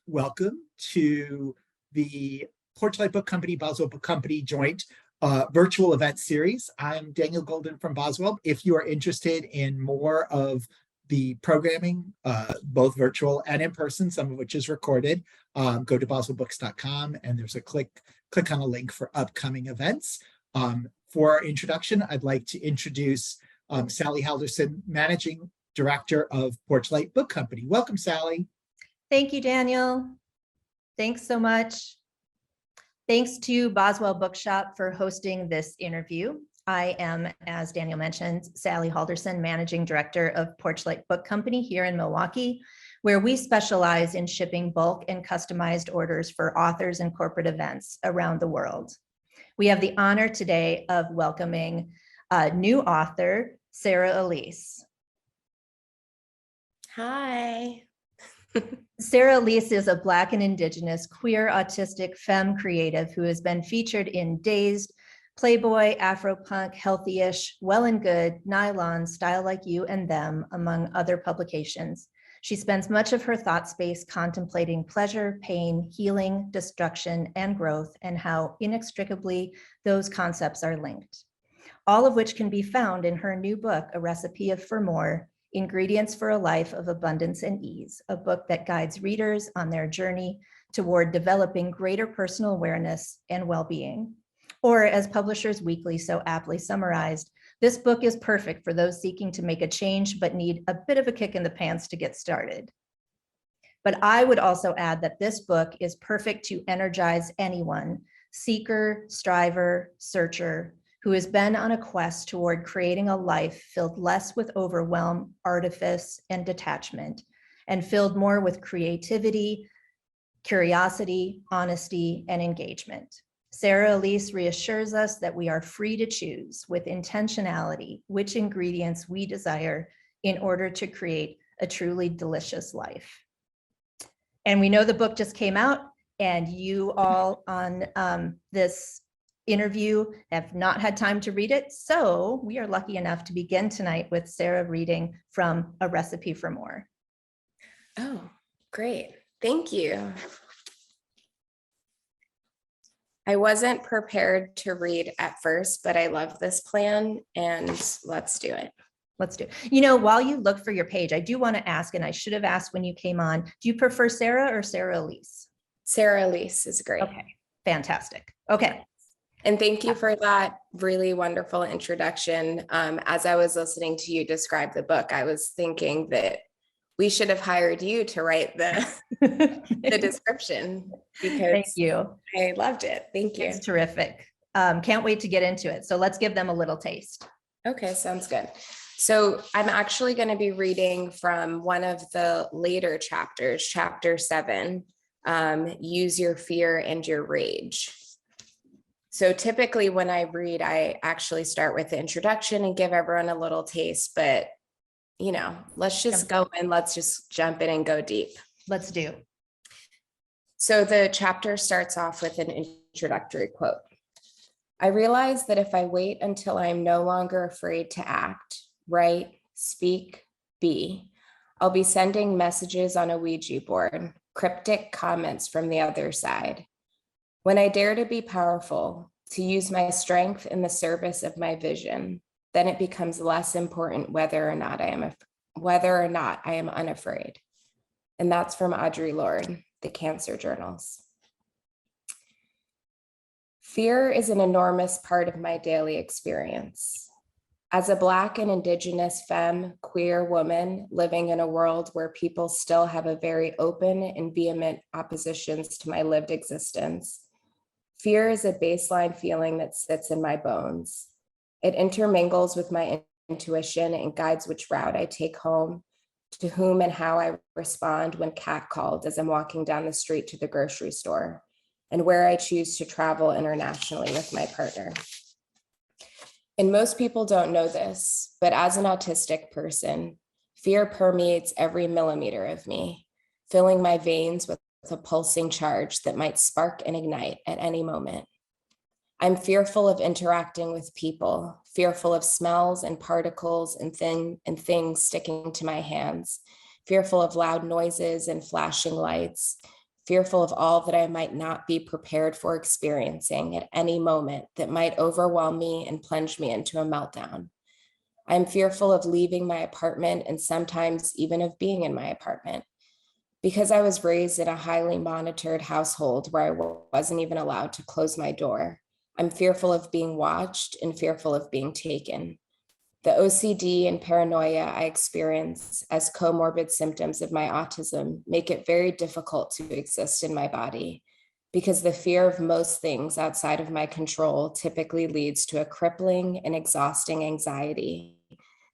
welcome to the Porchlight Book Company, Boswell Book Company joint virtual event series. I'm Daniel Golden from Boswell. If you are interested in more of the programming, both virtual and in person, some of which is recorded, go to boswellbooks.com and there's a click on a link for upcoming events. For our introduction, I'd like to introduce Sally Haldorson, Managing Director of Porchlight Book Company. Welcome, Sally. Thank you, Daniel. Thanks so much. Thanks to Boswell Bookshop for hosting this interview. I am, as Daniel mentioned, Sally Haldorson, Managing Director of Porchlight Book Company here in Milwaukee, where we specialize in shipping bulk and customized orders for authors and corporate events around the world. We have the honor today of welcoming a new author, Sara Elise. Hi. Sara Elise is a Black and Indigenous queer autistic femme creative who has been featured in Dazed, Playboy, Afropunk, Healthy-ish, Well and Good, Nylon, Style Like You and Them, among other publications. She spends much of her thought space contemplating pleasure, pain, healing, destruction, and growth, and how inextricably those concepts are linked. All of which can be found in her new book, A Recipe for More, Ingredients for a Life of Abundance and Ease, a book that guides readers on their journey toward developing greater personal awareness and well-being. Or, as Publishers Weekly so aptly summarized, this book is perfect for those seeking to make a change but need a bit of a kick in the pants to get started. But I would also add that this book is perfect to energize anyone, seeker, striver, searcher, who has been on a quest toward creating a life filled less with overwhelm, artifice, and detachment, and filled more with creativity, curiosity, honesty, and engagement. Sara Elise reassures us that we are free to choose with intentionality which ingredients we desire in order to create a truly delicious life. And we know the book just came out, and you all on this interview have not had time to read it. So we are lucky enough to begin tonight with Sara reading from A Recipe for More. Oh, great. Thank you. I wasn't prepared to read at first, but I love this plan and let's do it. Let's do it. You know, while you look for your page, I do want to ask, and I should have asked when you came on, do you prefer Sara or Sara Elise? Sara Elise is great. Okay, fantastic. Okay. And thank you for that really wonderful introduction. As I was listening to you describe the book, I was thinking that we should have hired you to write the, the description, because Thank you. I loved it. Thank you. It's terrific. Can't wait to get into it. So let's give them a little taste. Okay, sounds good. So I'm actually going to be reading from one of the later chapters, chapter 7, Use Your Fear and Your Rage. So typically when I read, I actually start with the introduction and give everyone a little taste, but you know, let's just go and let's just jump in and go deep. Let's do. So the chapter starts off with an introductory quote. I realize that if I wait until I'm no longer afraid to act, write, speak, be, I'll be sending messages on a Ouija board, cryptic comments from the other side. When I dare to be powerful, to use my strength in the service of my vision, then it becomes less important whether or not I am unafraid. And that's from Audre Lorde, The Cancer Journals. Fear is an enormous part of my daily experience. As a Black and Indigenous femme, queer woman living in a world where people still have a very open and vehement oppositions to my lived existence, fear is a baseline feeling that sits in my bones. It intermingles with my intuition and guides which route I take home, to whom and how I respond when catcalled as I'm walking down the street to the grocery store, and where I choose to travel internationally with my partner. And most people don't know this, but as an autistic person, fear permeates every millimeter of me, filling my veins with a pulsing charge that might spark and ignite at any moment. I'm fearful of interacting with people, fearful of smells and particles and things sticking to my hands, fearful of loud noises and flashing lights, fearful of all that I might not be prepared for experiencing at any moment that might overwhelm me and plunge me into a meltdown. I'm fearful of leaving my apartment and sometimes even of being in my apartment. Because I was raised in a highly monitored household where I wasn't even allowed to close my door, I'm fearful of being watched and fearful of being taken. The OCD and paranoia I experience as comorbid symptoms of my autism make it very difficult to exist in my body because the fear of most things outside of my control typically leads to a crippling and exhausting anxiety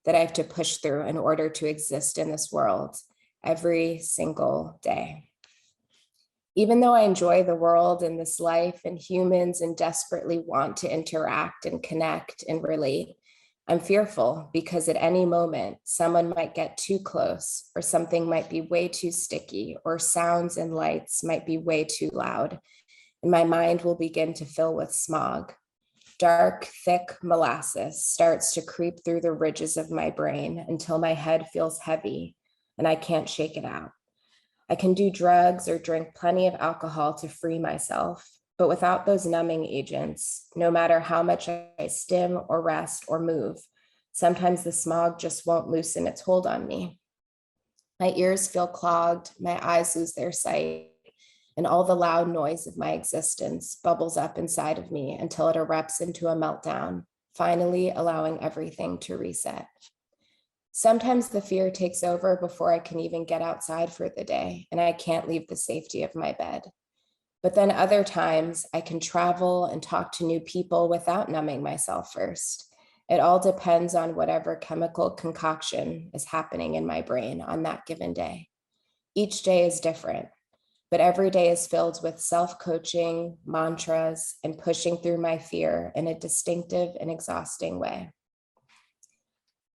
that I have to push through in order to exist in this world every single day. Even though I enjoy the world and this life and humans and desperately want to interact and connect and relate, I'm fearful because at any moment, someone might get too close or something might be way too sticky or sounds and lights might be way too loud, and my mind will begin to fill with smog. Dark, thick molasses starts to creep through the ridges of my brain until my head feels heavy and I can't shake it out. I can do drugs or drink plenty of alcohol to free myself, but without those numbing agents, no matter how much I stim or rest or move, sometimes the smog just won't loosen its hold on me. My ears feel clogged, my eyes lose their sight, and all the loud noise of my existence bubbles up inside of me until it erupts into a meltdown, finally allowing everything to reset. Sometimes the fear takes over before I can even get outside for the day, and I can't leave the safety of my bed. But then other times I can travel and talk to new people without numbing myself first. It all depends on whatever chemical concoction is happening in my brain on that given day. Each day is different, but every day is filled with self-coaching, mantras, and pushing through my fear in a distinctive and exhausting way.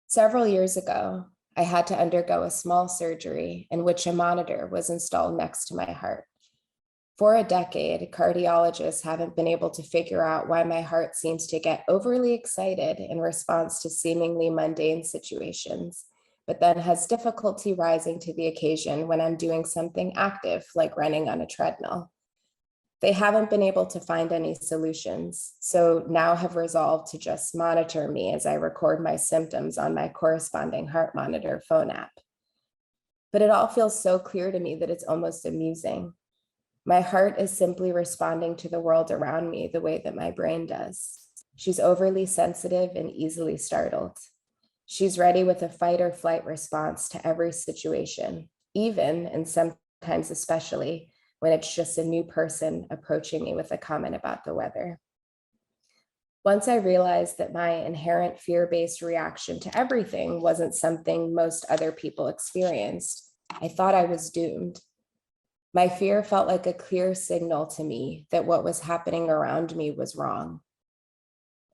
Several years ago, I had to undergo a small surgery in which a monitor was installed next to my heart. For a decade, cardiologists haven't been able to figure out why my heart seems to get overly excited in response to seemingly mundane situations, but then has difficulty rising to the occasion when I'm doing something active, like running on a treadmill. They haven't been able to find any solutions, so now have resolved to just monitor me as I record my symptoms on my corresponding heart monitor phone app. But it all feels so clear to me that it's almost amusing. My heart is simply responding to the world around me the way that my brain does. She's overly sensitive and easily startled. She's ready with a fight or flight response to every situation, even and sometimes especially when it's just a new person approaching me with a comment about the weather. Once I realized that my inherent fear-based reaction to everything wasn't something most other people experienced, I thought I was doomed. My fear felt like a clear signal to me that what was happening around me was wrong.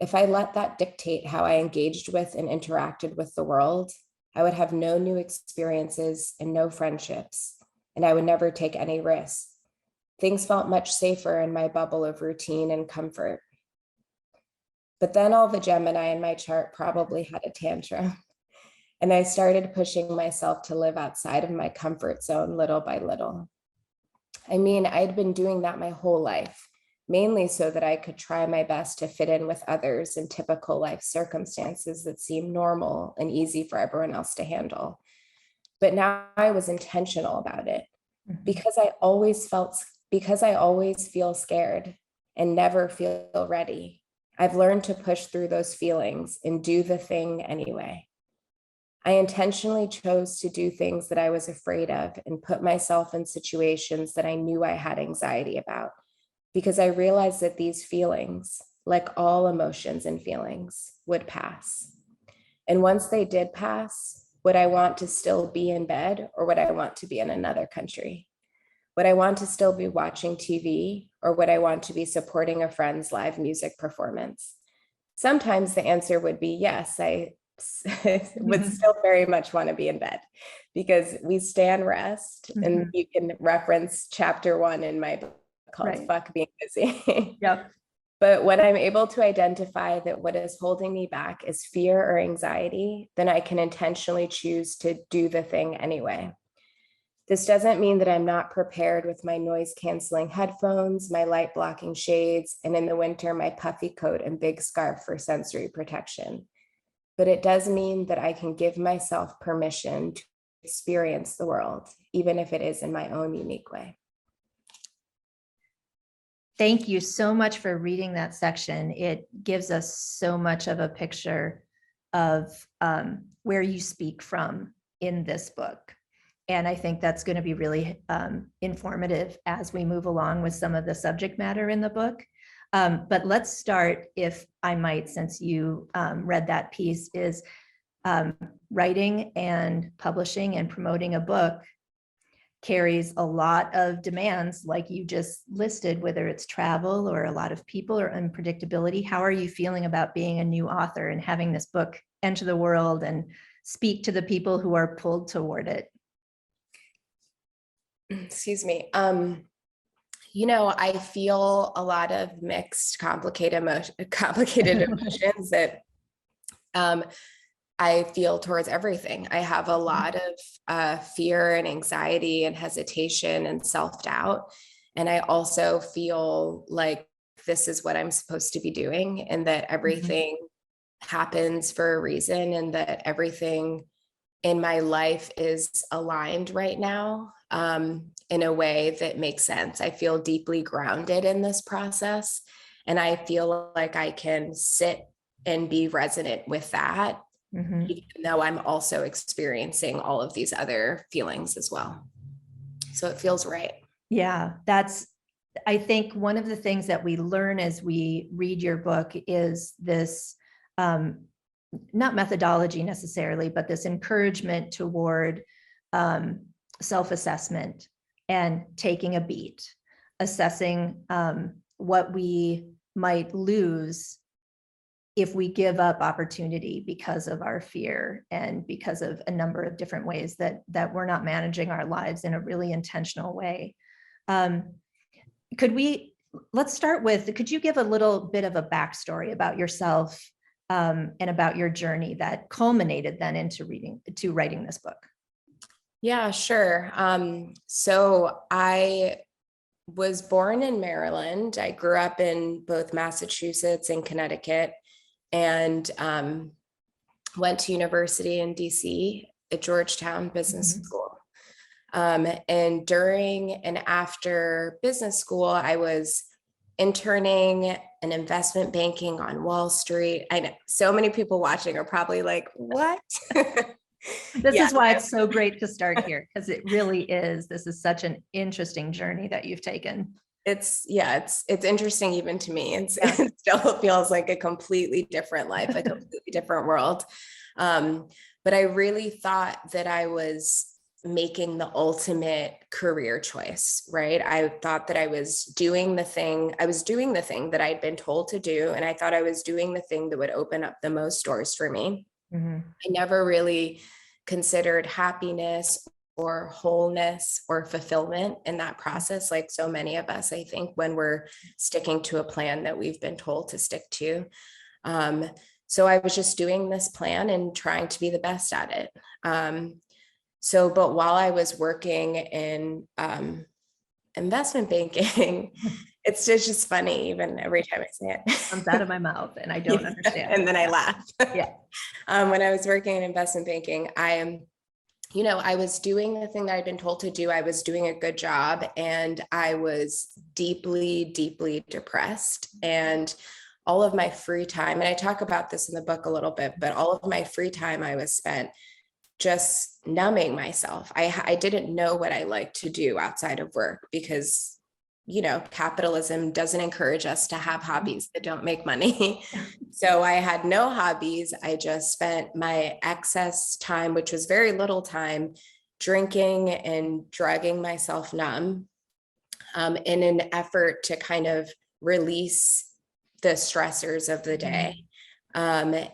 If I let that dictate how I engaged with and interacted with the world, I would have no new experiences and no friendships, and I would never take any risks. Things felt much safer in my bubble of routine and comfort. But then all the Gemini in my chart probably had a tantrum, and I started pushing myself to live outside of my comfort zone little by little. I mean, I'd been doing that my whole life, mainly so that I could try my best to fit in with others in typical life circumstances that seem normal and easy for everyone else to handle. But now I was intentional about it because I always feel scared and never feel ready. I've learned to push through those feelings and do the thing anyway. I intentionally chose to do things that I was afraid of and put myself in situations that I knew I had anxiety about, because I realized that these feelings, like all emotions and feelings, would pass. And once they did pass, would I want to still be in bed, or would I want to be in another country? Would I want to still be watching TV, or would I want to be supporting a friend's live music performance? Sometimes the answer would be yes, I would still very much want to be in bed, because we stand rest, and you can reference chapter 1 in my book called Fuck Being Busy. Yep. But when I'm able to identify that what is holding me back is fear or anxiety, then I can intentionally choose to do the thing anyway. This doesn't mean that I'm not prepared with my noise canceling headphones, my light blocking shades, and in the winter, my puffy coat and big scarf for sensory protection. But it does mean that I can give myself permission to experience the world, even if it is in my own unique way. Thank you so much for reading that section. It gives us so much of a picture of where you speak from in this book. And I think that's going to be really informative as we move along with some of the subject matter in the book. But let's start, if I might, since you read that piece, is writing and publishing and promoting a book carries a lot of demands, like you just listed, whether it's travel or a lot of people or unpredictability. How are you feeling about being a new author and having this book enter the world and speak to the people who are pulled toward it? Excuse me. I feel a lot of mixed, complicated emotions that I feel towards everything. I have a lot of fear and anxiety and hesitation and self-doubt. And I also feel like this is what I'm supposed to be doing, and that everything happens for a reason, and that everything in my life is aligned right now in a way that makes sense. I feel deeply grounded in this process, and I feel like I can sit and be resonant with that, even though I'm also experiencing all of these other feelings as well. So it feels right. Yeah, I think one of the things that we learn as we read your book is this, not methodology necessarily, but this encouragement toward self-assessment and taking a beat, assessing what we might lose if we give up opportunity because of our fear and because of a number of different ways that we're not managing our lives in a really intentional way. Let's start with, could you give a little bit of a backstory about yourself and about your journey that culminated then into writing this book? Yeah, sure. So I was born in Maryland. I grew up in both Massachusetts and Connecticut, and went to university in DC at Georgetown Business School. And during and after business school, I was interning in investment banking on Wall Street. I know so many people watching are probably like, what? This is why it's so great to start here, because it really is. This is such an interesting journey that you've taken. It's interesting even to me. It still feels like a completely different life, a completely different world. But I really thought that I was making the ultimate career choice, right? I thought that I was doing the thing that I'd been told to do. And I thought I was doing the thing that would open up the most doors for me. I never really considered happiness or wholeness or fulfillment in that process, like so many of us, I think, when we're sticking to a plan that we've been told to stick to. So I was just doing this plan and trying to be the best at it. But while I was working in investment banking, it's just funny, even every time I say it. It comes out of my mouth and I don't understand. And then I laugh. Yeah. When I was working in investment banking, I was doing the thing that I'd been told to do. I was doing a good job, and I was deeply, deeply depressed. And all of my free time, and I talk about this in the book a little bit, but all of my free time I was spent just numbing myself. I didn't know what I liked to do outside of work, because capitalism doesn't encourage us to have hobbies that don't make money. So I had no hobbies. I just spent my excess time, which was very little time, drinking and drugging myself numb in an effort to kind of release the stressors of the day. I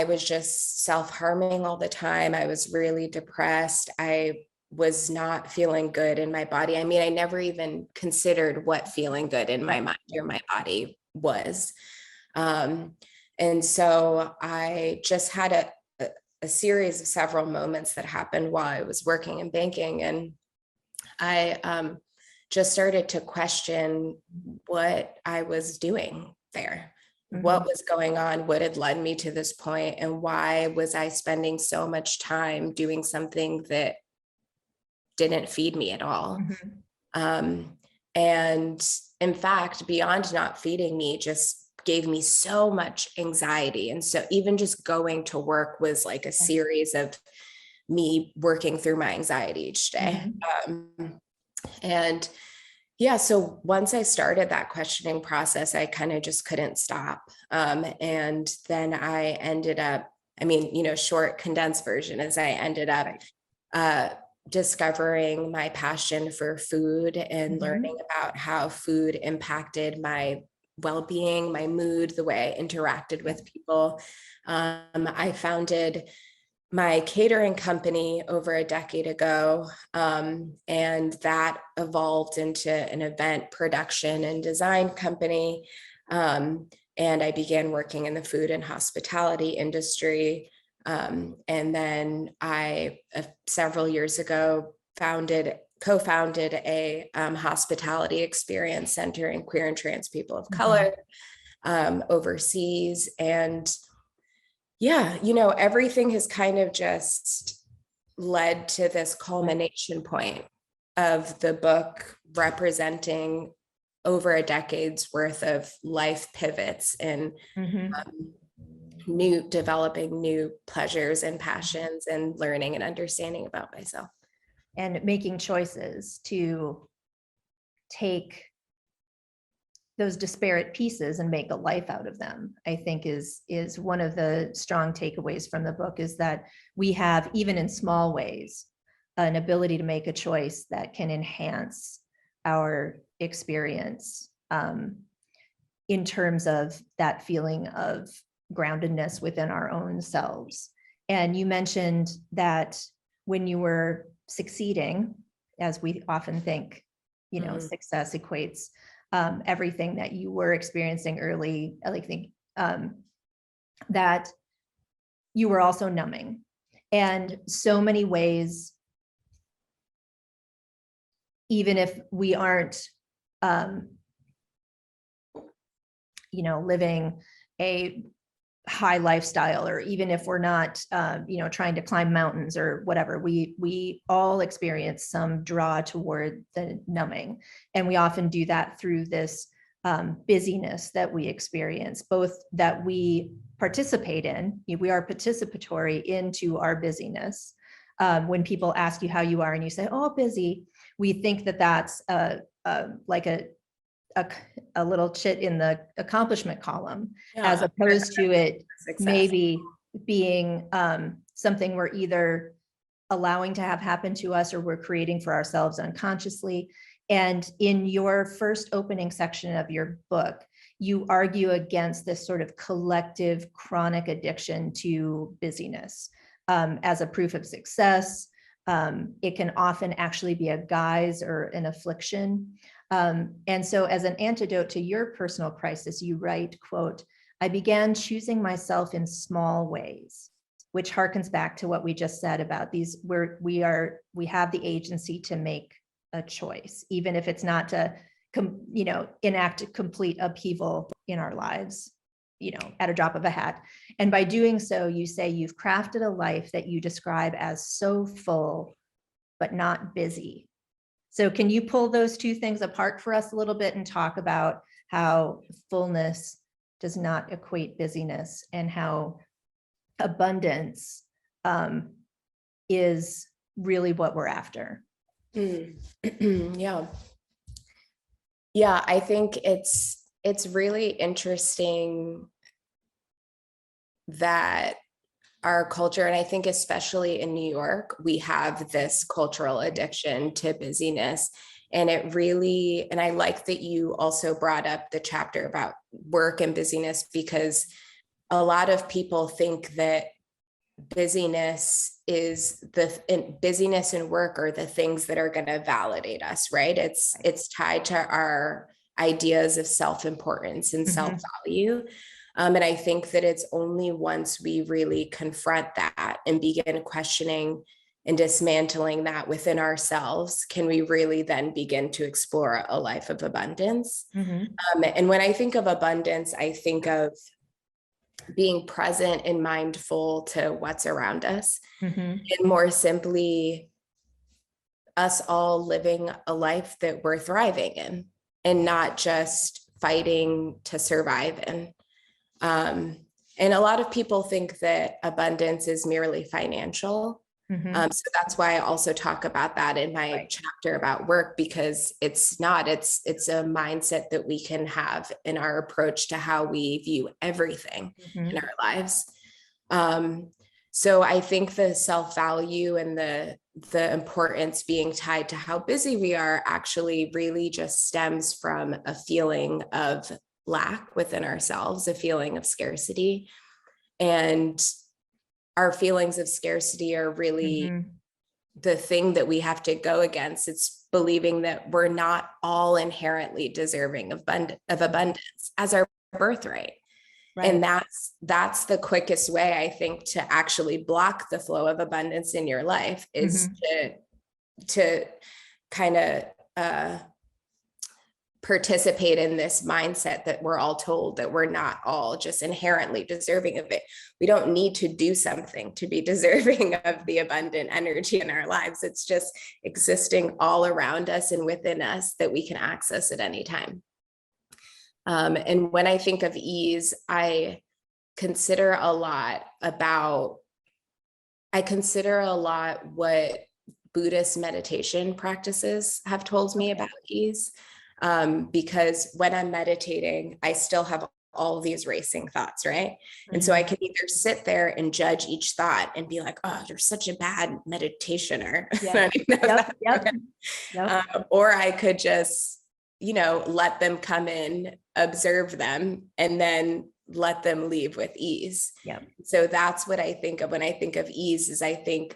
was just self-harming all the time. I was really depressed. I was not feeling good in my body. I mean, I never even considered what feeling good in my mind or my body was. And so I just had a series of several moments that happened while I was working in banking. And I just started to question what I was doing there, what was going on, what had led me to this point, and why was I spending so much time doing something that didn't feed me at all. And in fact, beyond not feeding me, just gave me so much anxiety. And so even just going to work was like a series of me working through my anxiety each day. And yeah, so once I started that questioning process, I kind of just couldn't stop. And then I ended up, short condensed version is I ended up discovering my passion for food and learning about how food impacted my well-being, my mood, the way I interacted with people. I founded my catering company over a decade ago, and that evolved into an event production and design company. And I began working in the food and hospitality industry. And then I, several years ago, co-founded a hospitality experience center in queer and trans people of color overseas. And yeah, everything has kind of just led to this culmination point of the book representing over a decade's worth of life pivots and developing new pleasures and passions and learning and understanding about myself. And making choices to take those disparate pieces and make a life out of them, I think is one of the strong takeaways from the book, is that we have, even in small ways, an ability to make a choice that can enhance our experience in terms of that feeling of groundedness within our own selves. And you mentioned that when you were succeeding, as we often think, success equates everything, that you were experiencing early, I think that you were also numbing. And so many ways, even if we aren't, living a high lifestyle, or even if we're not, trying to climb mountains or whatever, we all experience some draw toward the numbing. And we often do that through this busyness that we experience, both that we participate in. We are participatory into our busyness. When people ask you how you are and you say, "Oh, busy," we think that that's like a little chit in the accomplishment column, as opposed to it maybe being something we're either allowing to have happen to us or we're creating for ourselves unconsciously. And in your first opening section of your book, you argue against this sort of collective chronic addiction to busyness as a proof of success. It can often actually be a guise or an affliction. And so as an antidote to your personal crisis, you write, quote, "I began choosing myself in small ways," which harkens back to what we just said about these, where we have the agency to make a choice, even if it's not to, enact complete upheaval in our lives, at a drop of a hat. And by doing so, you say you've crafted a life that you describe as so full, but not busy. So can you pull those two things apart for us a little bit and talk about how fullness does not equate busyness, and how abundance is really what we're after? Yeah. I think it's really interesting that our culture, and I think especially in New York, we have this cultural addiction to busyness. And I like that you also brought up the chapter about work and busyness, because a lot of people think that busyness and work are the things that are going to validate us, right? It's tied to our ideas of self-importance and self-value. And I think that it's only once we really confront that and begin questioning and dismantling that within ourselves can we really then begin to explore a life of abundance. And when I think of abundance, I think of being present and mindful to what's around us, and more simply, us all living a life that we're thriving in and not just fighting to survive in. And a lot of people think that abundance is merely financial. So that's why I also talk about that in my chapter about work, because it's not, it's a mindset that we can have in our approach to how we view everything in our lives. So I think the self-value and the importance being tied to how busy we are actually really just stems from a feeling of lack within ourselves, a feeling of scarcity. And our feelings of scarcity are really the thing that we have to go against. It's believing that we're not all inherently deserving of abundance as our birthright. Right. And that's the quickest way, I think, to actually block the flow of abundance in your life is to kind of participate in this mindset that we're all told that we're not all just inherently deserving of it. We don't need to do something to be deserving of the abundant energy in our lives. It's just existing all around us and within us that we can access at any time. And when I think of ease, I consider a lot what Buddhist meditation practices have told me about ease. Because when I'm meditating, I still have all of these racing thoughts, right? And so I can either sit there and judge each thought and be like, oh, you're such a bad meditationer. Or I could just, let them come in, observe them, and then let them leave with ease. So that's what I think of when I think of ease, is I think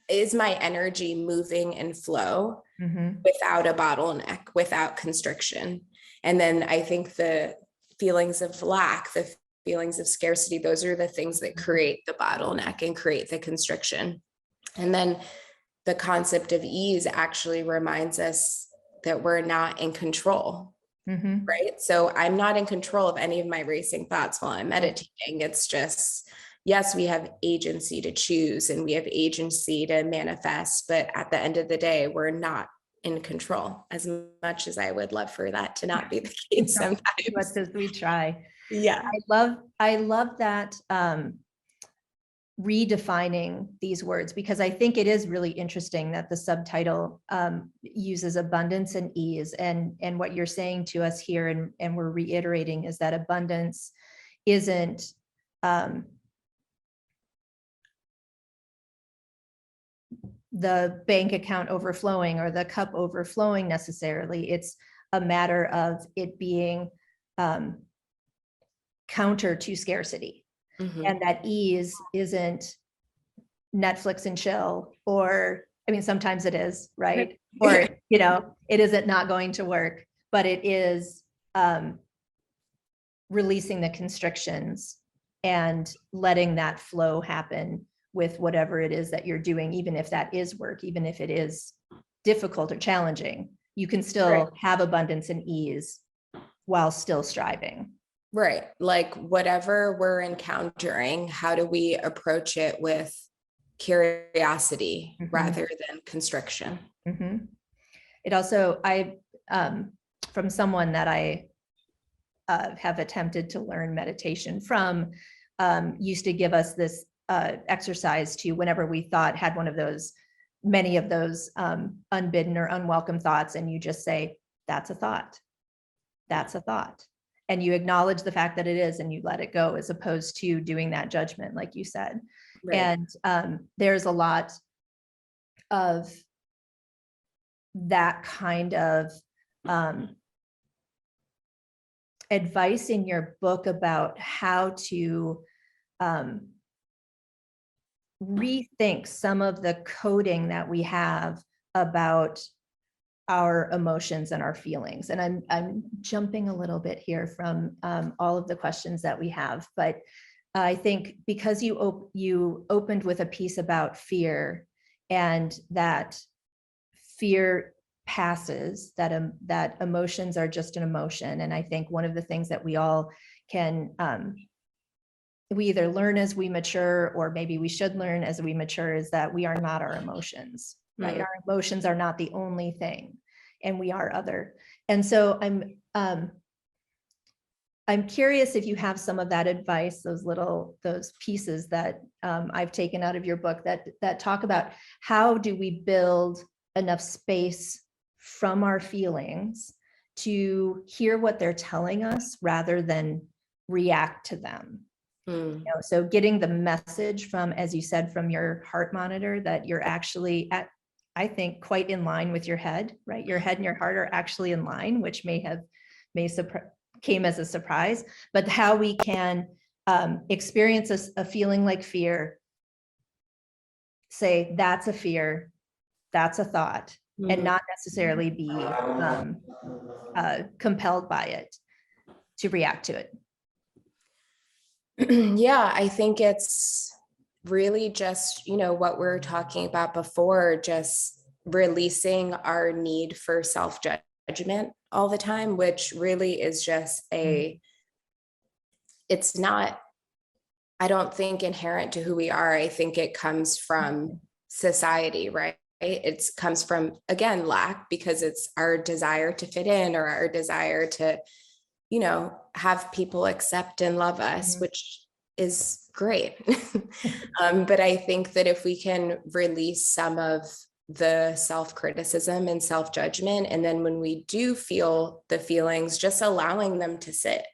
is my energy moving in flow without a bottleneck, without constriction? And then I think the feelings of lack, the feelings of scarcity, those are the things that create the bottleneck and create the constriction. And then the concept of ease actually reminds us that we're not in control, right? So I'm not in control of any of my racing thoughts while I'm meditating. It's just, yes, we have agency to choose and we have agency to manifest, but at the end of the day, we're not in control, as much as I would love for that to not be the case sometimes. Much as we try. Yeah. I love that redefining these words, because I think it is really interesting that the subtitle uses abundance and ease, and what you're saying to us here, and we're reiterating, is that abundance isn't the bank account overflowing or the cup overflowing necessarily. It's a matter of it being counter to scarcity. And that ease isn't Netflix and chill, or, I mean, sometimes it is, right? Or, it isn't not going to work, but it is releasing the constrictions and letting that flow happen with whatever it is that you're doing, even if that is work, even if it is difficult or challenging, you can still have abundance and ease while still striving. Right. Like whatever we're encountering, how do we approach it with curiosity rather than constriction? It also, from someone that I have attempted to learn meditation from, used to give us this exercise to, whenever we had one of those, many of those unbidden or unwelcome thoughts, and you just say, that's a thought. That's a thought. And you acknowledge the fact that it is, and you let it go, as opposed to doing that judgment, like you said. And there's a lot of that kind of advice in your book about how to rethink some of the coding that we have about our emotions and our feelings. And I'm jumping a little bit here from all of the questions that we have, but I think because you opened with a piece about fear, and that fear passes, that emotions are just an emotion. And I think one of the things that we all can, we either learn as we mature, or maybe we should learn as we mature, is that we are not our emotions, right? Our emotions are not the only thing, and we are other. And so I'm curious if you have some of that advice, those pieces that I've taken out of your book that talk about how do we build enough space from our feelings to hear what they're telling us rather than react to them. You know, so getting the message from, as you said, from your heart monitor, that you're actually at, I think, quite in line with your head, right? Your head and your heart are actually in line, which came as a surprise, but how we can experience a feeling like fear, say that's a fear, that's a thought, and not necessarily be compelled by it to react to it. Yeah, I think it's really just, what we were talking about before, just releasing our need for self-judgment all the time, which really is just it's not, I don't think, inherent to who we are. I think it comes from society, right? It comes from, again, lack, because it's our desire to fit in, or our desire to, have people accept and love us, which is great. But I think that if we can release some of the self-criticism and self-judgment, and then when we do feel the feelings, just allowing them to sit,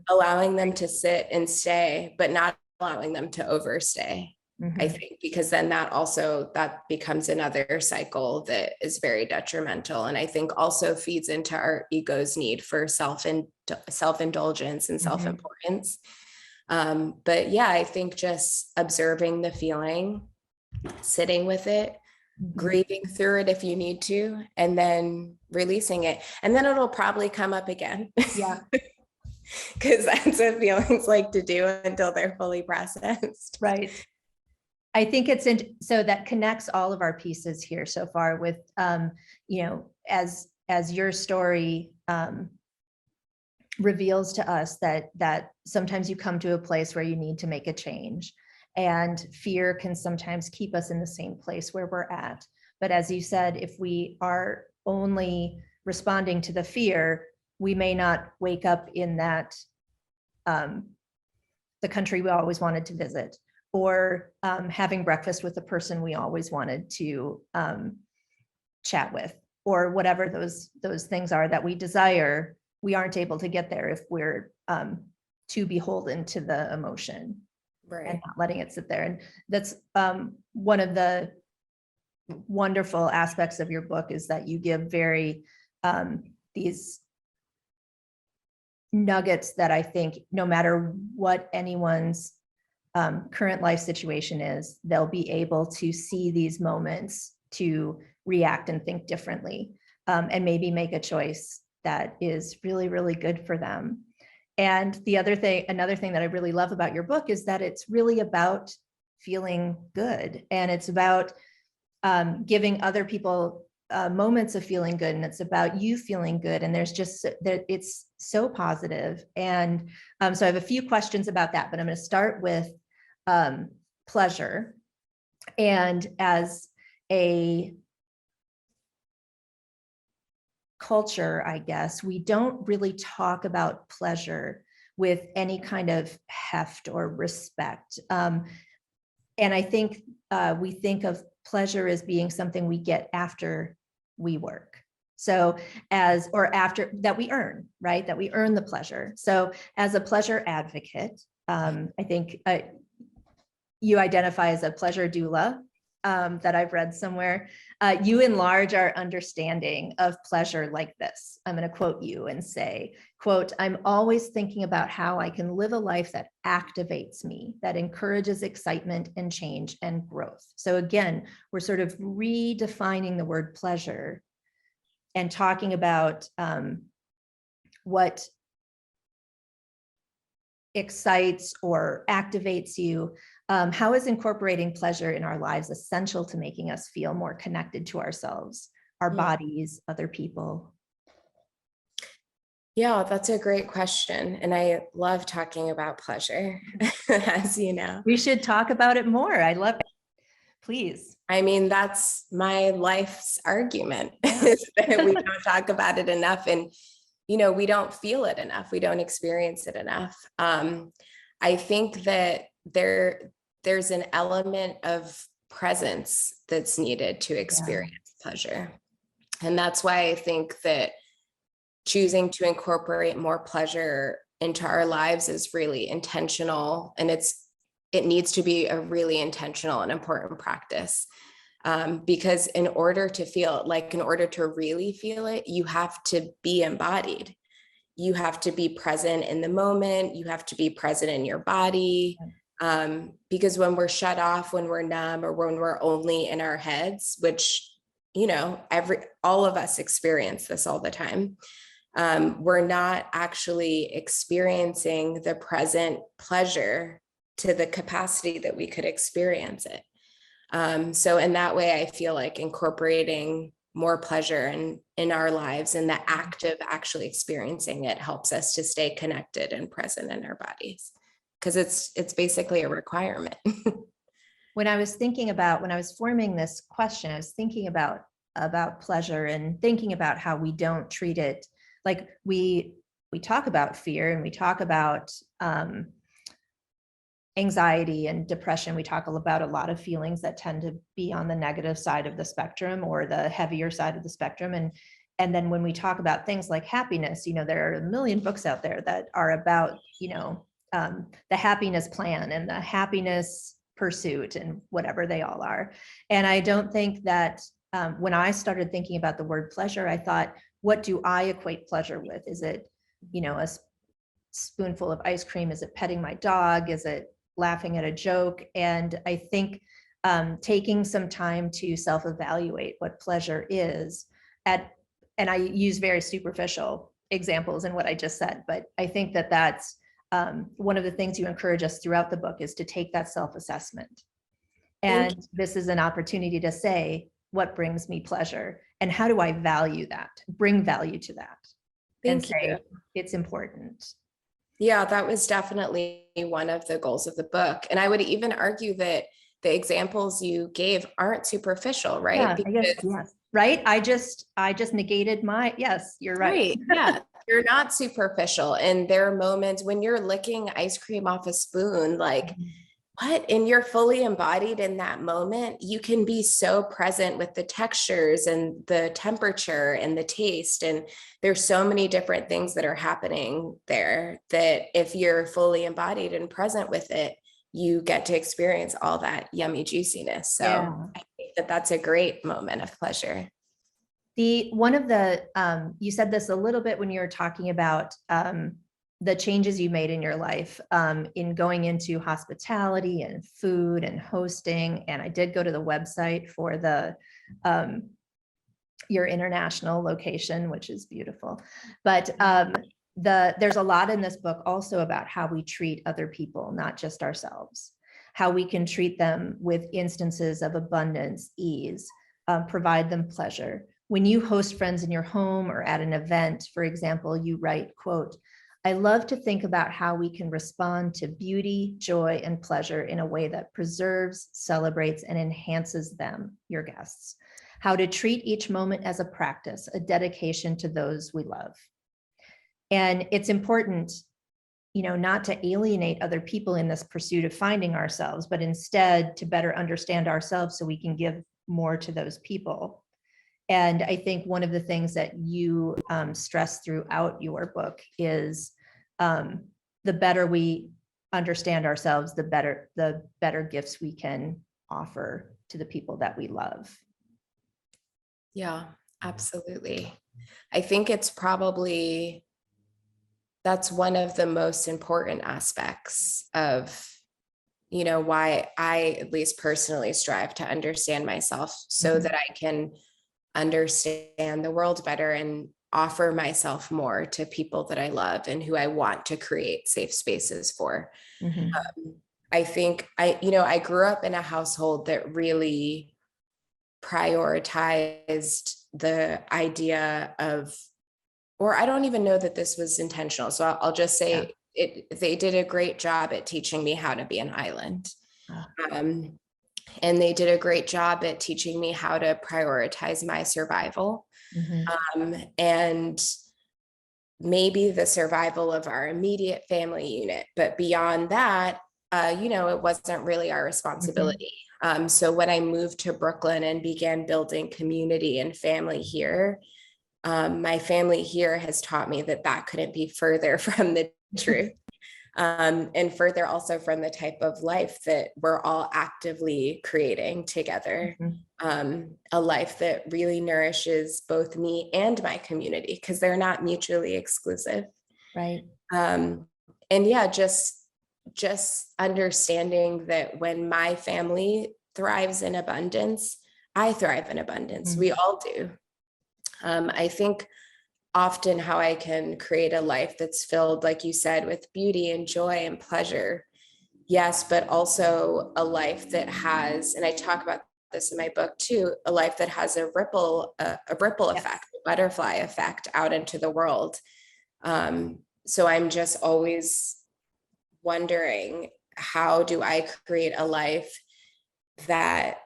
allowing them to sit and stay, but not allowing them to overstay. I think, because then that becomes another cycle that is very detrimental, and I think also feeds into our ego's need for self-indulgence and self-importance. But yeah, I think just observing the feeling, sitting with it, grieving through it if you need to, and then releasing it, and then it'll probably come up again. Yeah. Because that's what feelings like to do until they're fully processed. Right. I think so that connects all of our pieces here so far with, as your story reveals to us that sometimes you come to a place where you need to make a change, and fear can sometimes keep us in the same place where we're at. But as you said, if we are only responding to the fear, we may not wake up in that, the country we always wanted to visit, or having breakfast with the person we always wanted to chat with, or whatever those things are that we desire. We aren't able to get there if we're too beholden to the emotion, right, and not letting it sit there. And that's one of the wonderful aspects of your book, is that you give very these nuggets that I think no matter what anyone's current life situation is, they'll be able to see these moments to react and think differently, and maybe make a choice that is really, really good for them. And another thing that I really love about your book is that it's really about feeling good, and it's about giving other people moments of feeling good, and it's about you feeling good. And there's just that it's so positive. And so I have a few questions about that, but I'm going to start with pleasure. And as a culture, I guess, we don't really talk about pleasure with any kind of heft or respect. And I think we think of pleasure as being something we get after we work. So after that we earn, right? That we earn the pleasure. So as a pleasure advocate, I think you identify as a pleasure doula, that I've read somewhere. You enlarge our understanding of pleasure like this. I'm going to quote you and say, quote, "I'm always thinking about how I can live a life that activates me, that encourages excitement and change and growth." So again, we're sort of redefining the word pleasure and talking about what excites or activates you. How is incorporating pleasure in our lives essential to making us feel more connected to ourselves, our bodies, other people? Yeah, that's a great question. And I love talking about pleasure, as you know. We should talk about it more. I love it. Please. I mean, that's my life's argument, is that we don't talk about it enough. And, you know, we don't feel it enough. We don't experience it enough. I think that there's an element of presence that's needed to experience pleasure. And that's why I think that choosing to incorporate more pleasure into our lives is really intentional, and it needs to be a really intentional and important practice, because in order to feel it, like in order to really feel it, you have to be embodied. You have to be present in the moment. You have to be present in your body, because when we're shut off, when we're numb, or when we're only in our heads, which, you know, all of us experience this all the time, we're not actually experiencing the present pleasure to the capacity that we could experience it. So in that way, I feel like incorporating more pleasure in our lives, and the act of actually experiencing it helps us to stay connected and present in our bodies, because it's basically a requirement. When I was forming this question, I was thinking about pleasure and thinking about how we don't treat it. Like we talk about fear, and we talk about anxiety and depression. We talk about a lot of feelings that tend to be on the negative side of the spectrum, or the heavier side of the spectrum. And then when we talk about things like happiness, you know, there are a million books out there that are about, you know, the happiness plan and the happiness pursuit and whatever they all are. And I don't think that when I started thinking about the word pleasure, I thought, what do I equate pleasure with? Is it, you know, a spoonful of ice cream? Is it petting my dog? Is it laughing at a joke? And I think taking some time to self-evaluate what pleasure is and I use very superficial examples in what I just said, but I think that that's one of the things you encourage us throughout the book, is to take that self-assessment. And this is an opportunity to say, what brings me pleasure, and how do I value that, bring value to that, and say it's important. Yeah, that was definitely one of the goals of the book. And I would even argue that the examples you gave aren't superficial, right? Yeah, I guess, yes. Right. I just negated yes, you're right. Yeah, you're not superficial. And there are moments when you're licking ice cream off a spoon, like, what? And you're fully embodied in that moment. You can be so present with the textures and the temperature and the taste. And there's so many different things that are happening there, that if you're fully embodied and present with it, you get to experience all that yummy juiciness. So I think that that's a great moment of pleasure. You said this a little bit when you were talking about the changes you made in your life in going into hospitality and food and hosting. And I did go to the website for your international location, which is beautiful. But there's a lot in this book also about how we treat other people, not just ourselves, how we can treat them with instances of abundance, ease, provide them pleasure. When you host friends in your home or at an event, for example, you write, quote, "I love to think about how we can respond to beauty, joy, and pleasure in a way that preserves, celebrates, and enhances them, your guests. How to treat each moment as a practice, a dedication to those we love." And it's important, you know, not to alienate other people in this pursuit of finding ourselves, but instead to better understand ourselves so we can give more to those people. And I think one of the things that you stress throughout your book is the better we understand ourselves, the better gifts we can offer to the people that we love. Yeah, absolutely. I think it's probably, that's one of the most important aspects of, you know, why I at least personally strive to understand myself, so that I can understand the world better and offer myself more to people that I love and who I want to create safe spaces for. Mhm. I think I grew up in a household that really prioritized the idea of, or I don't even know that this was intentional. So I'll just say they did a great job at teaching me how to be an island. Um, and they did a great job at teaching me how to prioritize my survival. And maybe the survival of our immediate family unit, but beyond that, it wasn't really our responsibility. So when I moved to Brooklyn and began building community and family here, my family here has taught me that that couldn't be further from the truth. And further also from the type of life that we're all actively creating together. A life that really nourishes both me and my community, because they're not mutually exclusive. Right. And yeah, just understanding that when my family thrives in abundance, I thrive in abundance. We all do. I think often how I can create a life that's filled, like you said, with beauty and joy and pleasure. Yes, but also a life that has, and I talk about this in my book too, a life that has a ripple effect, a butterfly effect out into the world. So I'm just always wondering, how do I create a life that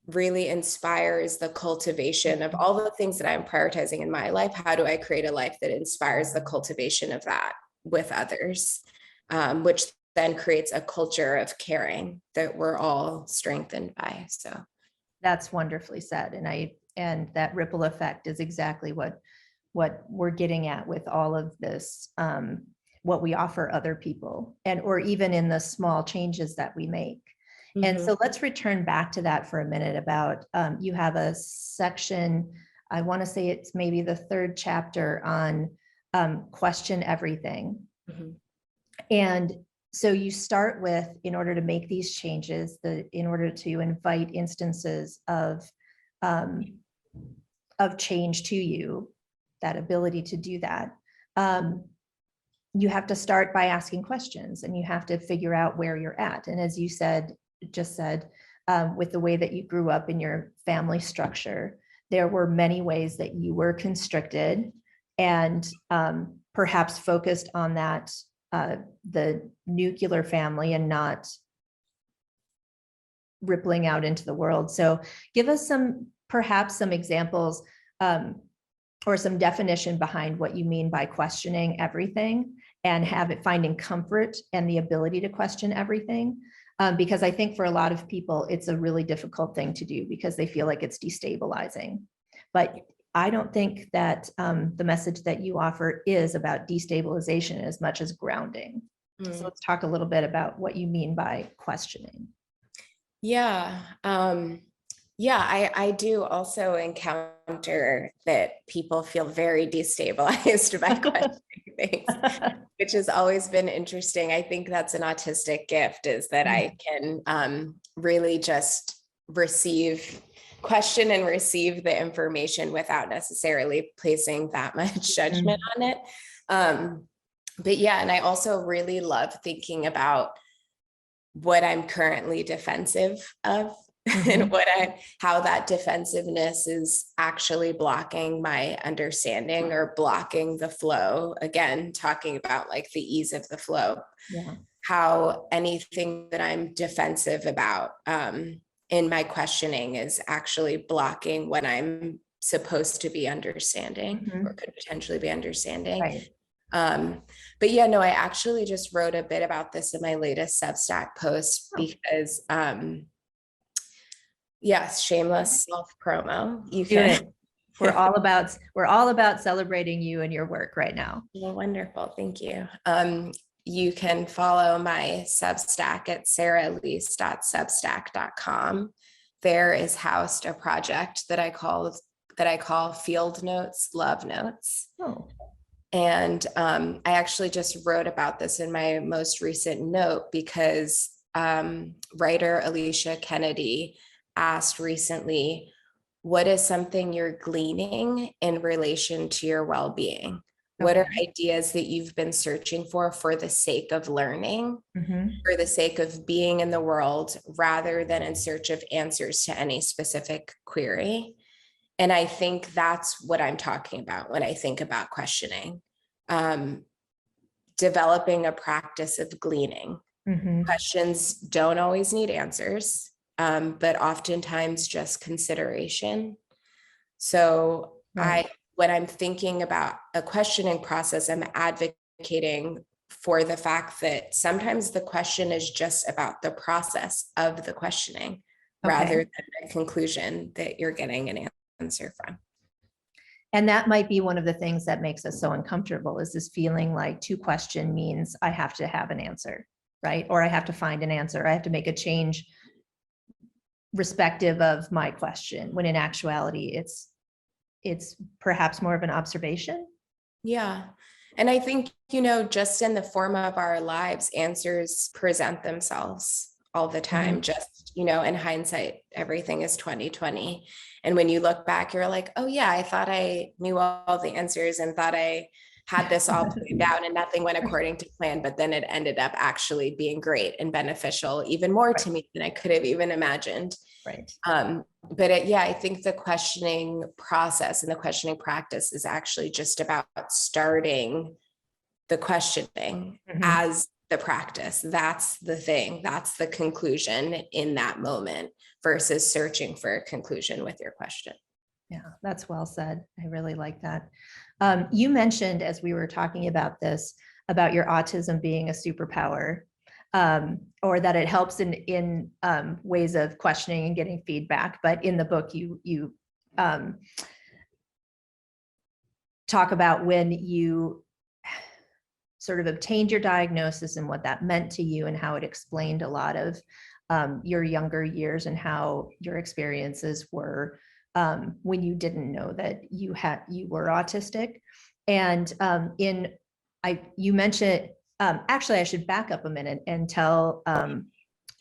really inspires the cultivation of all the things that I'm prioritizing in my life? How do I create a life that inspires the cultivation of that with others, which then creates a culture of caring that we're all strengthened by? So that's wonderfully said. And that ripple effect is exactly what we're getting at with all of this, what we offer other people, or even in the small changes that we make. And so let's return back to that for a minute about, you have a section, I want to say it's maybe the third chapter on question everything. And so you start with, in order to make these changes, in order to invite instances of change to you, that ability to do that, you have to start by asking questions, and you have to figure out where you're at. And as you just said, with the way that you grew up in your family structure, there were many ways that you were constricted and perhaps focused on that, the nuclear family, and not rippling out into the world. So give us perhaps some examples, or some definition behind what you mean by questioning everything, and finding comfort and the ability to question everything. Because I think for a lot of people, it's a really difficult thing to do because they feel like it's destabilizing. But I don't think that the message that you offer is about destabilization as much as grounding. So let's talk a little bit about what you mean by questioning. Yeah. I do also encounter that people feel very destabilized by questioning things, which has always been interesting. I think that's an autistic gift, is that I can really just question and receive the information without necessarily placing that much judgment on it. But yeah, and I also really love thinking about what I'm currently defensive of. And how that defensiveness is actually blocking my understanding or blocking the flow. Again, talking about like the ease of the flow. Yeah. How anything that I'm defensive about in my questioning is actually blocking what I'm supposed to be understanding, or could potentially be understanding. Right. But yeah, no, I actually just wrote a bit about this in my latest Substack post because yes, shameless self promo. You can. We're all about celebrating you and your work right now. Well, wonderful. Thank you. You can follow my Substack at saraelise.substack.com. There is housed a project that I call Field Notes, Love Notes. Oh. And I actually just wrote about this in my most recent note because writer Alicia Kennedy asked recently, what is something you're gleaning in relation to your well-being? What are ideas that you've been searching for the sake of learning, for the sake of being in the world, rather than in search of answers to any specific query? And I think that's what I'm talking about when I think about questioning. Developing a practice of gleaning. Questions don't always need answers, but oftentimes just consideration. So when I'm thinking about a questioning process, I'm advocating for the fact that sometimes the question is just about the process of the questioning rather than the conclusion that you're getting an answer from. And that might be one of the things that makes us so uncomfortable, is this feeling like to question means I have to have an answer, right? Or I have to find an answer. I have to make a change respective of my question, when in actuality, it's perhaps more of an observation. Yeah. And I think, just in the form of our lives, answers present themselves all the time. Just, in hindsight, everything is 2020. And when you look back, you're like, oh yeah, I thought I knew all the answers and thought I had this all planned out and nothing went according to plan, but then it ended up actually being great and beneficial, even more to me than I could have even imagined. Right. But I think the questioning process and the questioning practice is actually just about starting the questioning as the practice. That's the thing. That's the conclusion in that moment versus searching for a conclusion with your question. Yeah, that's well said. I really like that. You mentioned, as we were talking about this, about your autism being a superpower, or that it helps in ways of questioning and getting feedback. But in the book, you talk about when you sort of obtained your diagnosis and what that meant to you, and how it explained a lot of your younger years and how your experiences were when you didn't know that you were autistic. And you mentioned, actually, I should back up a minute and tell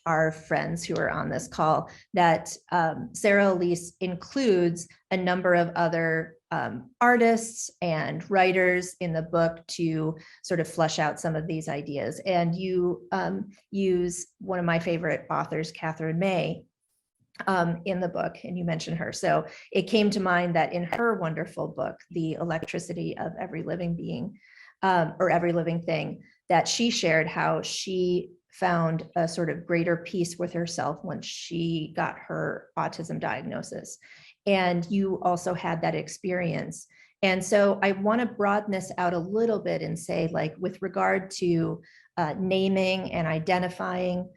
our friends who are on this call that Sara Elise includes a number of other artists and writers in the book to sort of flesh out some of these ideas. And you use one of my favorite authors, Catherine May, in the book, and you mentioned her. So it came to mind that in her wonderful book, The Electricity of Every Living Being, or Every Living Thing, that she shared how she found a sort of greater peace with herself when she got her autism diagnosis. And you also had that experience. And so I want to broaden this out a little bit and say, like, with regard to naming and identifying,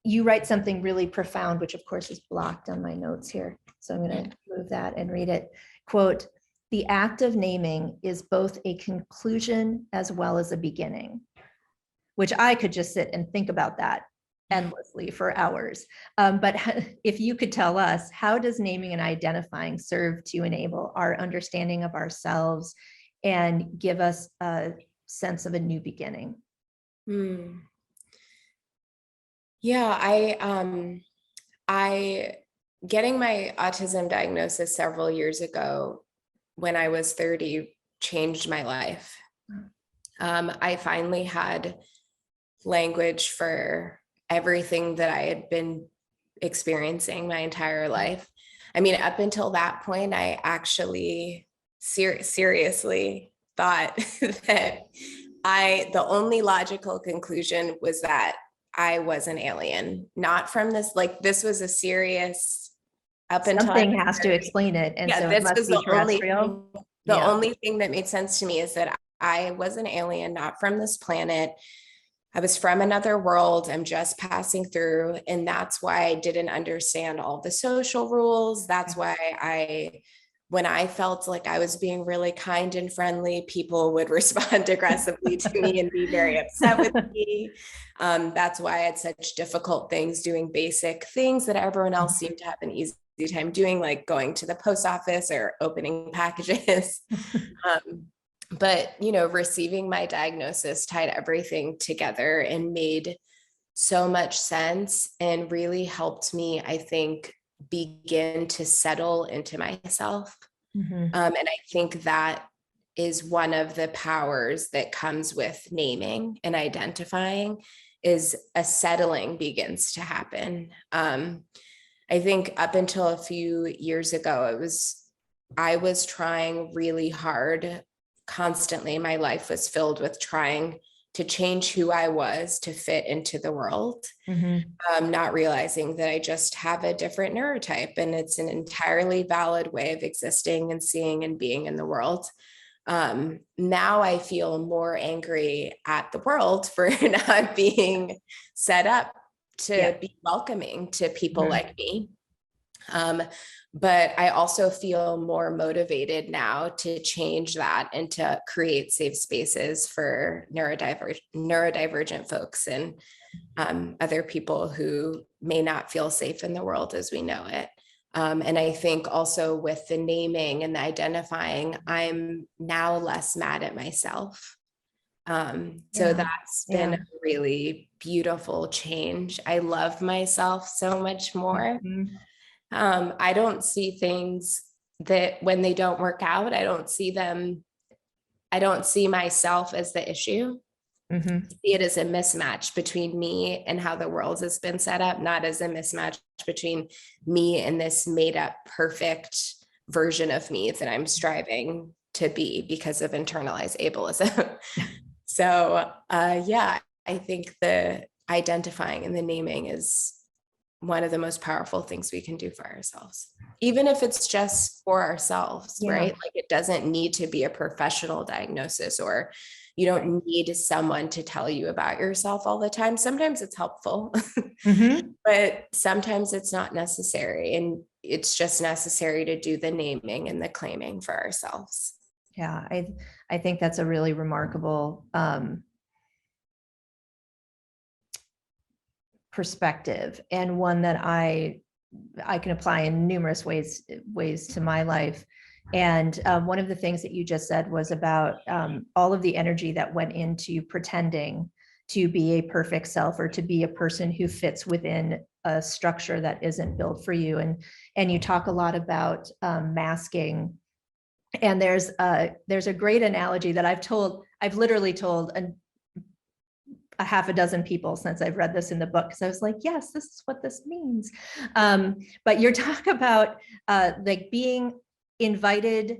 you write something really profound, which of course is blocked on my notes here. So I'm going to move that and read it. Quote, "The act of naming is both a conclusion as well as a beginning," which I could just sit and think about that endlessly for hours. But if you could tell us, how does naming and identifying serve to enable our understanding of ourselves and give us a sense of a new beginning? Yeah, I getting my autism diagnosis several years ago when I was 30 changed my life. I finally had language for everything that I had been experiencing my entire life. I mean, up until that point, I actually seriously thought that the only logical conclusion was that I was an alien, not from this, like, this was a serious up until something has to explain it. And so it must be terrestrial. The only thing that made sense to me is that I was an alien, not from this planet. I was from another world. I'm just passing through. And that's why I didn't understand all the social rules. That's why when I felt like I was being really kind and friendly, people would respond aggressively to me and be very upset with me. That's why I had such difficult things doing basic things that everyone else seemed to have an easy time doing, like going to the post office or opening packages. But, receiving my diagnosis tied everything together and made so much sense and really helped me, I think, begin to settle into myself. Mhm. And I think that is one of the powers that comes with naming and identifying, is a settling begins to happen. I think up until a few years ago, I was trying really hard constantly. My life was filled with trying to change who I was to fit into the world. Mhm. Not realizing that I just have a different neurotype, and it's an entirely valid way of existing and seeing and being in the world. Now I feel more angry at the world for not being set up to be welcoming to people like me. But I also feel more motivated now to change that and to create safe spaces for neurodivergent folks and other people who may not feel safe in the world as we know it. And I think also with the naming and the identifying, I'm now less mad at myself. So that's been a really beautiful change. I love myself so much more. Mhm. I don't see things that when they don't work out, I don't see myself as the issue. Mhm. See it as a mismatch between me and how the world has been set up, not as a mismatch between me and this made up perfect version of me that I'm striving to be because of internalized ableism. So yeah, I think the identifying and the naming is one of the most powerful things we can do for ourselves, even if it's just for ourselves, right? Like it doesn't need to be a professional diagnosis, or you don't need someone to tell you about yourself all the time. Sometimes it's helpful, but sometimes it's not necessary. And it's just necessary to do the naming and the claiming for ourselves. Yeah, I think that's a really remarkable perspective, and one that I can apply in numerous ways to my life. And one of the things that you just said was about all of the energy that went into pretending to be a perfect self, or to be a person who fits within a structure that isn't built for you. And you talk a lot about masking. And there's a great analogy that I've literally told a half a dozen people since I've read this in the book, because I was like, yes, this is what this means. But you're talking about like being invited.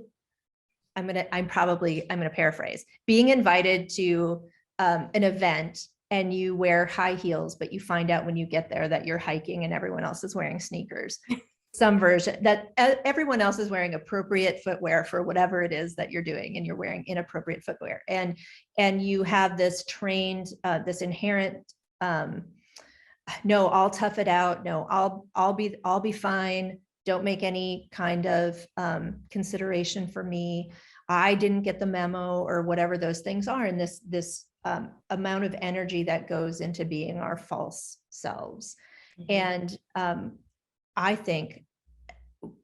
I'm gonna paraphrase. Being invited to an event, and you wear high heels, but you find out when you get there that you're hiking and everyone else is wearing sneakers. Some version that everyone else is wearing appropriate footwear for whatever it is that you're doing, and you're wearing inappropriate footwear. And you have this trained, this inherent, no, I'll tough it out. No, I'll be fine. Don't make any kind of consideration for me. I didn't get the memo, or whatever those things are. And this amount of energy that goes into being our false selves. And I think,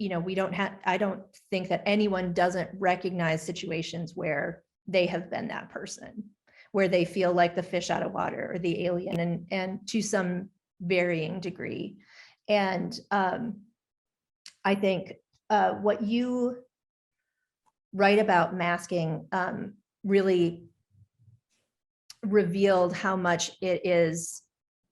I don't think that anyone doesn't recognize situations where they have been that person, where they feel like the fish out of water, or the alien, and to some varying degree. And I think what you write about masking really revealed how much it is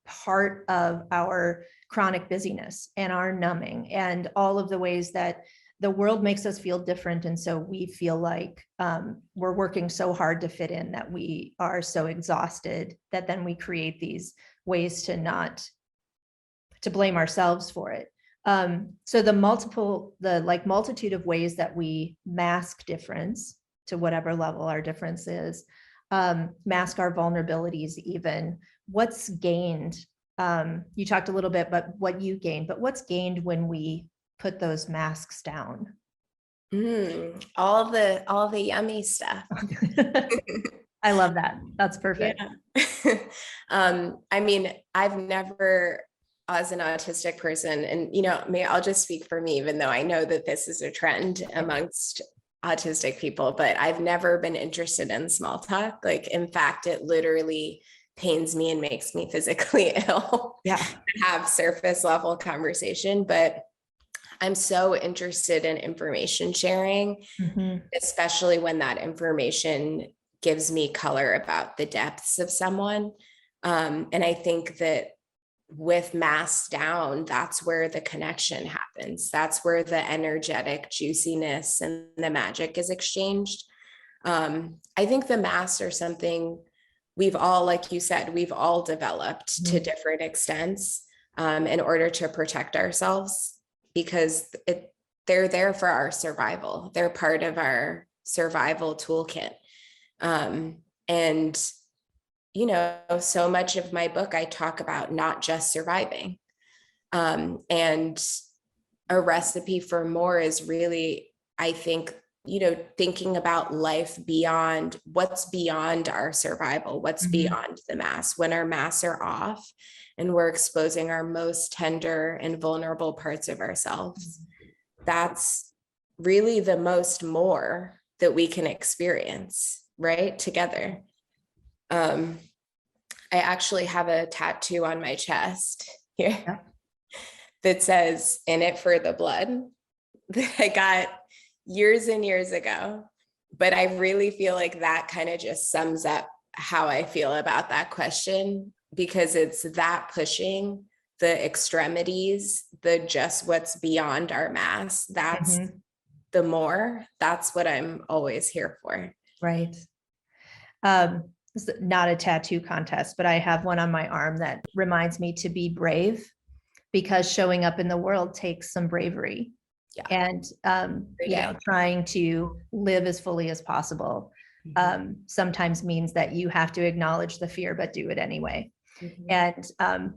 part of our chronic busyness and our numbing, and all of the ways that the world makes us feel different. And so we feel like we're working so hard to fit in, that we are so exhausted that then we create these ways to blame ourselves for it. So the multitude of ways that we mask difference, to whatever level our difference is, mask our vulnerabilities even. What's gained? You talked a little bit about what you gained, but what's gained when we put those masks down? All the yummy stuff. I love that. That's perfect. Yeah. I mean, I've never, as an autistic person, and I'll just speak for me, even though I know that this is a trend amongst autistic people, but I've never been interested in small talk. Like, in fact, it literally pains me and makes me physically ill. Yeah. To have surface level conversation. But I'm so interested in information sharing, especially when that information gives me color about the depths of someone. And I think that with masks down, that's where the connection happens. That's where the energetic juiciness and the magic is exchanged. I think the masks are something we've all, like you said, we've all developed to different extents in order to protect ourselves, because they're there for our survival. They're part of our survival toolkit. And you know, so much of my book, I talk about not just surviving. And A Recipe for More is really, I think, you know, thinking about life beyond what's beyond our survival, what's beyond the mask, when our masks are off and we're exposing our most tender and vulnerable parts of ourselves. That's really the most more that we can experience, right? Together. I actually have a tattoo on my chest here that says "In It for the Blood," that I got years and years ago. But I really feel like that kind of just sums up how I feel about that question, because it's that pushing the extremities, the just what's beyond our mask. That's the more, that's what I'm always here for. Right. This is not a tattoo contest, but I have one on my arm that reminds me to be brave, because showing up in the world takes some bravery. Yeah. And, you know, trying to live as fully as possible sometimes means that you have to acknowledge the fear, but do it anyway. And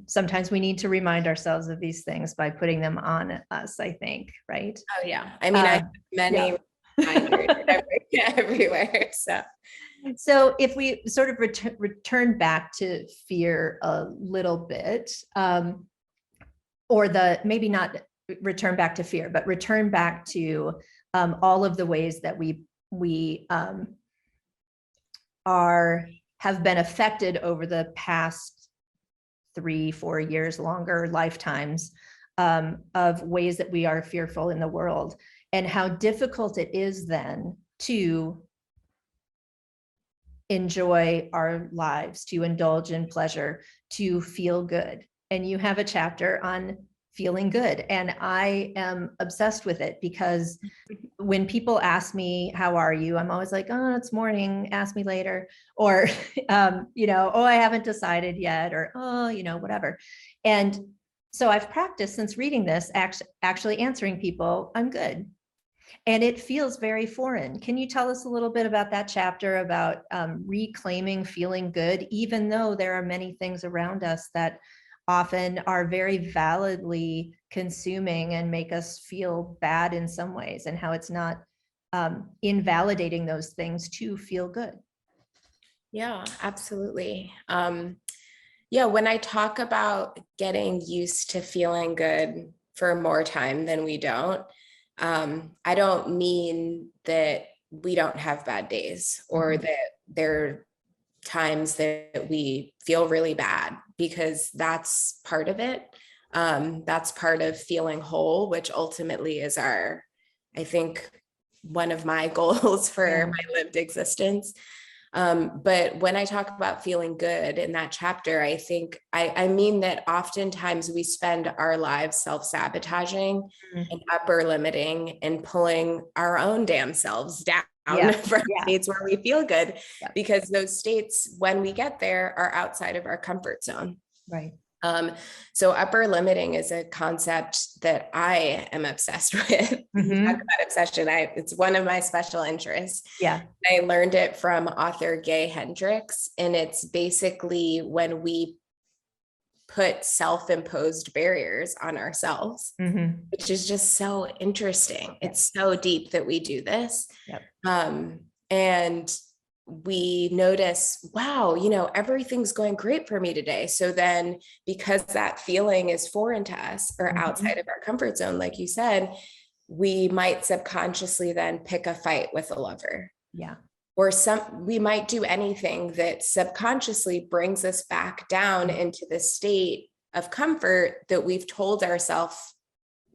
sometimes we need to remind ourselves of these things by putting them on us, I think, right? Oh, yeah. I mean, I have many reminders everywhere. So if we sort of return back to fear a little bit, or maybe not return back to fear, but return back to all of the ways that we have been affected over the past 3-4 years, longer lifetimes, of ways that we are fearful in the world, and how difficult it is then to enjoy our lives, to indulge in pleasure, to feel good. And you have a chapter on feeling good, and I am obsessed with it, because when people ask me, how are you? I'm always like, oh, it's morning, ask me later. Or, you know, oh, I haven't decided yet, or, oh, you know, whatever. And so I've practiced since reading this, actually answering people, I'm good. And it feels very foreign. Can you tell us a little bit about that chapter about reclaiming feeling good, even though there are many things around us that often are very validly consuming and make us feel bad in some ways, and how it's not invalidating those things to feel good? Yeah, absolutely. Yeah, when I talk about getting used to feeling good for more time than we don't, I don't mean that we don't have bad days, or that there are times that we feel really bad, because that's part of it. That's part of feeling whole, which ultimately is I think, one of my goals for my lived existence. But when I talk about feeling good in that chapter, I think I mean that oftentimes we spend our lives self-sabotaging and upper limiting and pulling our own damn selves down from states where we feel good, because those states, when we get there, are outside of our comfort zone. Right. So upper limiting is a concept that I am obsessed with. You talk about obsession. It's one of my special interests. Yeah. I learned it from author Gay Hendricks, and it's basically when we put self-imposed barriers on ourselves, which is just so interesting. It's so deep that we do this. And we notice, wow, you know, everything's going great for me today. So then, because that feeling is foreign to us, or outside of our comfort zone, like you said, we might subconsciously then pick a fight with a lover. Yeah. Or we might do anything that subconsciously brings us back down into the state of comfort that we've told ourselves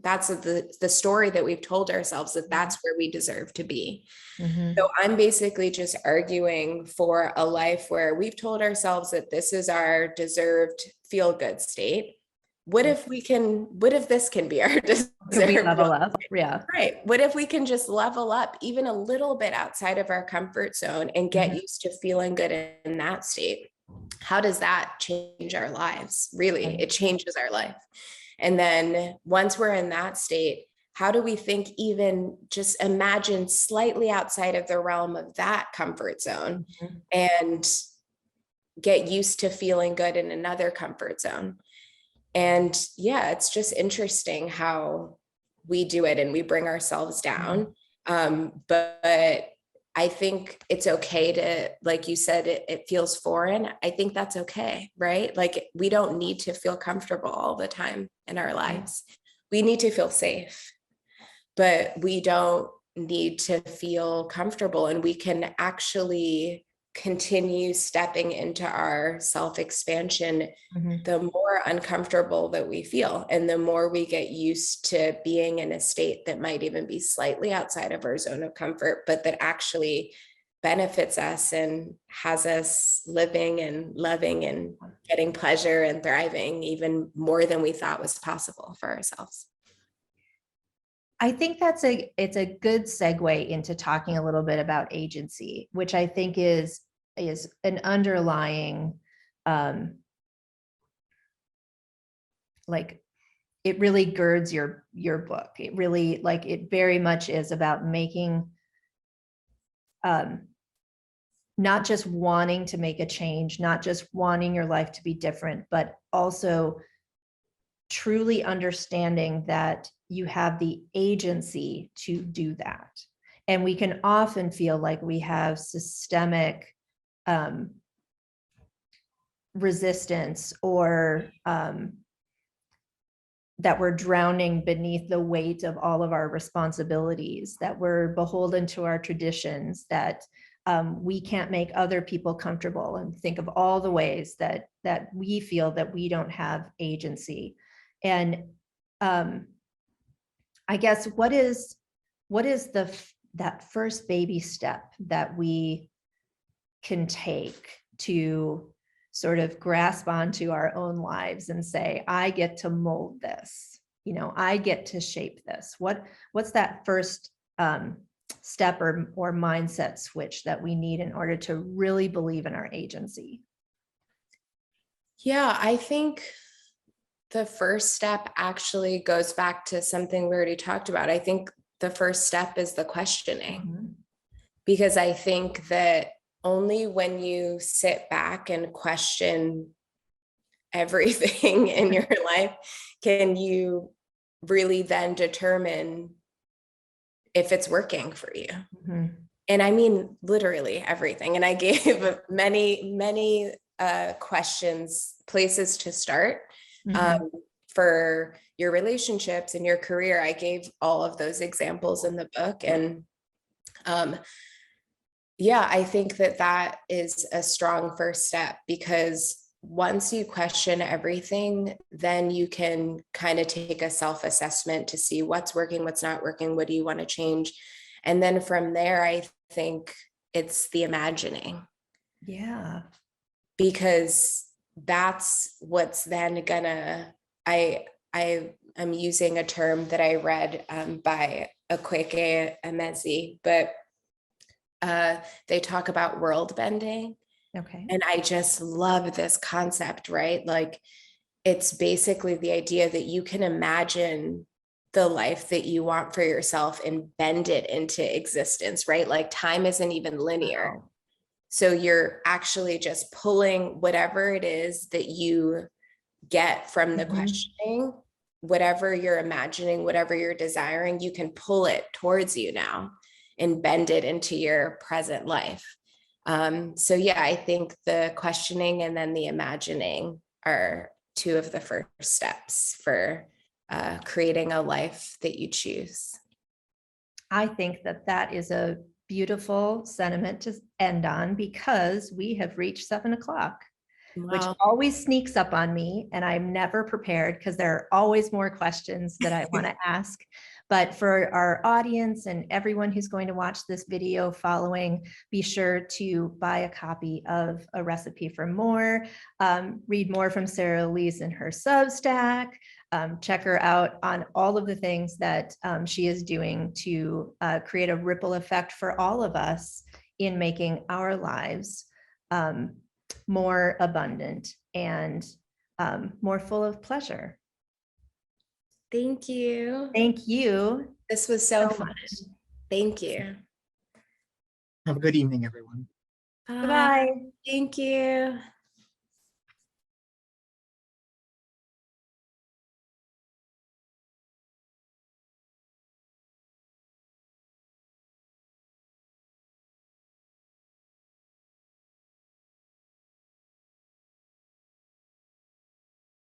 that's the story that we've told ourselves, that that's where we deserve to be. Mhm. So I'm basically just arguing for a life where we've told ourselves that this is our deserved feel-good state. What if this can be our Could we deserved level up? Yeah. right? What if we can just level up even a little bit outside of our comfort zone and get used to feeling good in that state? How does that change our lives? Really, it changes our life. And then once we're in that state, how do we think, even just imagine slightly outside of the realm of that comfort zone and get used to feeling good in another comfort zone? And yeah, it's just interesting how we do it and we bring ourselves down. But I think it's okay to, like you said, it feels foreign. I think that's okay, right? Like, we don't need to feel comfortable all the time in our lives. We need to feel safe, but we don't need to feel comfortable, and we can actually continue stepping into our self-expansion the more uncomfortable that we feel, and the more we get used to being in a state that might even be slightly outside of our zone of comfort, but that actually benefits us and has us living and loving and getting pleasure and thriving even more than we thought was possible for ourselves. I think it's a good segue into talking a little bit about agency, which I think is an underlying, like, it really girds your book. It really, like, it very much is about making, not just wanting to make a change, not just wanting your life to be different, but also truly understanding that you have the agency to do that. And we can often feel like we have systemic resistance, or that we're drowning beneath the weight of all of our responsibilities, that we're beholden to our traditions, that we can't make other people comfortable, and think of all the ways that we feel that we don't have agency. And I guess what is that first baby step that we can take to sort of grasp onto our own lives and say, I get to mold this, I get to shape this? What's that first step or mindset switch that we need in order to really believe in our agency? Yeah, I think the first step actually goes back to something we already talked about. I think the first step is the questioning, because I think that only when you sit back and question everything in your life can you really then determine if it's working for you. And I mean, literally everything. And I gave many questions, places to start. For your relationships and your career, I gave all of those examples in the book. And yeah, I think that is a strong first step, because once you question everything, then you can kind of take a self-assessment to see what's working, what's not working, what do you want to change. And then from there, I think it's the imagining. Yeah. Because that's what's then gonna, I'm using a term that I read by Akweke Emezi, but they talk about world bending. Okay. And I just love this concept, right? Like, it's basically the idea that you can imagine the life that you want for yourself and bend it into existence, right? Like, time isn't even linear. Wow. So you're actually just pulling whatever it is that you get from the questioning, whatever you're imagining, whatever you're desiring, you can pull it towards you now and bend it into your present life. So yeah, I think the questioning and then the imagining are two of the first steps for creating a life that you choose. I think that is a beautiful sentiment to end on, because we have reached 7 o'clock. which Wow. always sneaks up on me, and I'm never prepared because there are always more questions that I want to ask. But for our audience and everyone who's going to watch this video following, be sure to buy a copy of A Recipe for More, read more from Sara Elise in her Substack, check her out on all of the things that she is doing to create a ripple effect for all of us in making our lives more abundant and more full of pleasure. Thank you. Thank you. This was so so fun. much. Thank you. Have a good evening, everyone. Bye. Bye. Thank you.